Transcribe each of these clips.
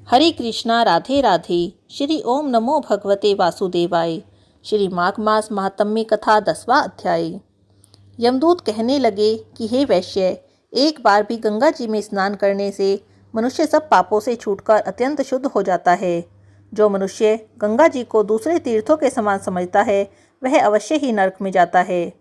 हरे कृष्णा राधे राधे। श्री ओम नमो भगवते वासुदेवाय। श्री माघ मास महात्म्य कथा 10वां अध्याय। यमदूत कहने लगे कि हे वैश्य, एक बार भी गंगा जी में स्नान करने से मनुष्य सब पापों से छूटकर अत्यंत शुद्ध हो जाता है। जो मनुष्य गंगा जी को दूसरे तीर्थों के समान समझता है वह अवश्य ही नरक में जाता है।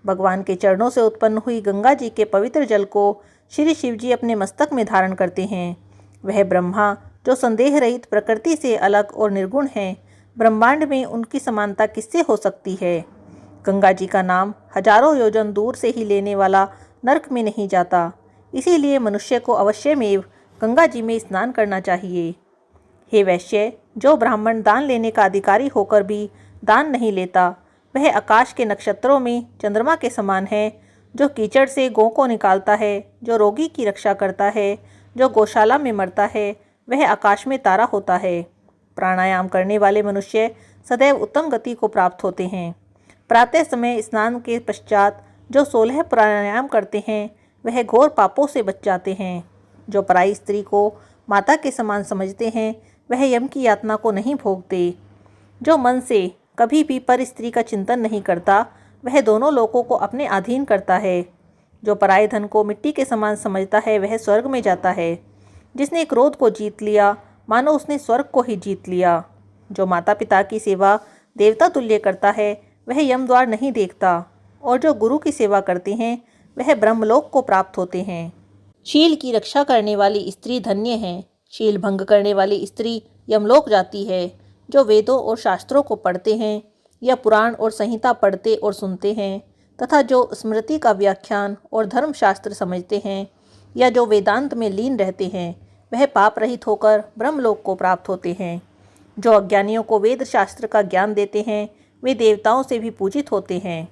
भगवान के चरणों से उत्पन्न हुई गंगा जी के पवित्र जल को श्री शिव जी अपने मस्तक में धारण करते हैं। वह ब्रह्मा जो संदेह रहित प्रकृति से अलग और निर्गुण हैं, ब्रह्मांड में उनकी समानता किससे हो सकती है। गंगा जी का नाम हजारों योजन दूर से ही लेने वाला नरक में नहीं जाता, इसीलिए मनुष्य को अवश्यमेव गंगा जी में स्नान करना चाहिए। हे वैश्य, जो ब्राह्मण दान लेने का अधिकारी होकर भी दान नहीं लेता, वह आकाश के नक्षत्रों में चंद्रमा के समान है। जो कीचड़ से गौ को निकालता है, जो रोगी की रक्षा करता है, जो गौशाला में मरता है, वह आकाश में तारा होता है। प्राणायाम करने वाले मनुष्य सदैव उत्तम गति को प्राप्त होते हैं। प्रातः समय स्नान के पश्चात जो 16 प्राणायाम करते हैं वह घोर पापों से बच जाते हैं। जो पराई स्त्री को माता के समान समझते हैं वह यम की यातना को नहीं भोगते। जो मन से कभी भी पर स्त्री का चिंतन नहीं करता वह दोनों लोकों को अपने अधीन करता है। जो पराये धन को मिट्टी के समान समझता है वह स्वर्ग में जाता है। जिसने क्रोध को जीत लिया मानो उसने स्वर्ग को ही जीत लिया। जो माता पिता की सेवा देवता तुल्य करता है वह यम द्वार नहीं देखता, और जो गुरु की सेवा करते हैं वह ब्रह्मलोक को प्राप्त होते हैं। शील की रक्षा करने वाली स्त्री धन्य है। शील भंग करने वाली स्त्री यमलोक जाती है। जो वेदों और शास्त्रों को पढ़ते हैं या पुराण और संहिता पढ़ते और सुनते हैं तथा जो स्मृति का व्याख्यान और धर्मशास्त्र समझते हैं या जो वेदांत में लीन रहते हैं वह पाप रहित होकर ब्रह्मलोक को प्राप्त होते हैं। जो अज्ञानियों को वेद शास्त्र का ज्ञान देते हैं वे देवताओं से भी पूजित होते हैं।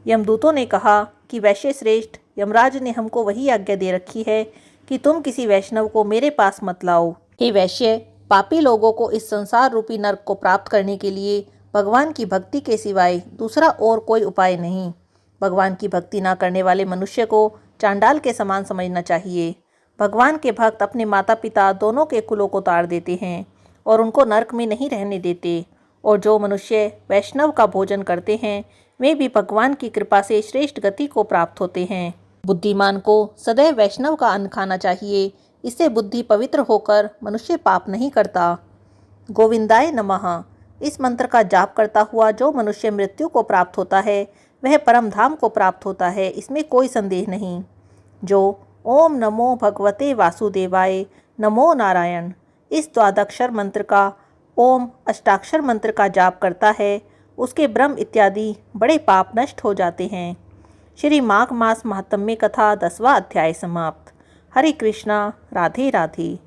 यमदूतों ने कहा कि वैश्य श्रेष्ठ, यमराज ने हमको वही आज्ञा दे रखी है कि तुम किसी वैष्णव को मेरे पास मत लाओ। हे वैश्य, पापी लोगों को इस संसार रूपी नरक को प्राप्त करने के लिए भगवान की भक्ति के सिवाय दूसरा और कोई उपाय नहीं। भगवान की भक्ति ना करने वाले मनुष्य को चांडाल के समान समझना चाहिए। भगवान के भक्त अपने माता पिता दोनों के कुलों को ताड़ देते हैं और उनको नरक में नहीं रहने देते। और जो मनुष्य वैष्णव का भोजन करते हैं वे भी भगवान की कृपा से श्रेष्ठ गति को प्राप्त होते हैं। बुद्धिमान को सदैव वैष्णव का अन्न खाना चाहिए, इससे बुद्धि पवित्र होकर मनुष्य पाप नहीं करता। गोविंदाय नमः। इस मंत्र का जाप करता हुआ जो मनुष्य मृत्यु को प्राप्त होता है वह परम धाम को प्राप्त होता है, इसमें कोई संदेह नहीं। जो ओम नमो भगवते वासुदेवाय नमो नारायण इस द्वादक्षर मंत्र का ओम अष्टाक्षर मंत्र का जाप करता है उसके ब्रह्म इत्यादि बड़े पाप नष्ट हो जाते हैं। श्री माघ मास महात्म्य कथा 10वां अध्याय समाप्त। हरे कृष्णा राधे राधे।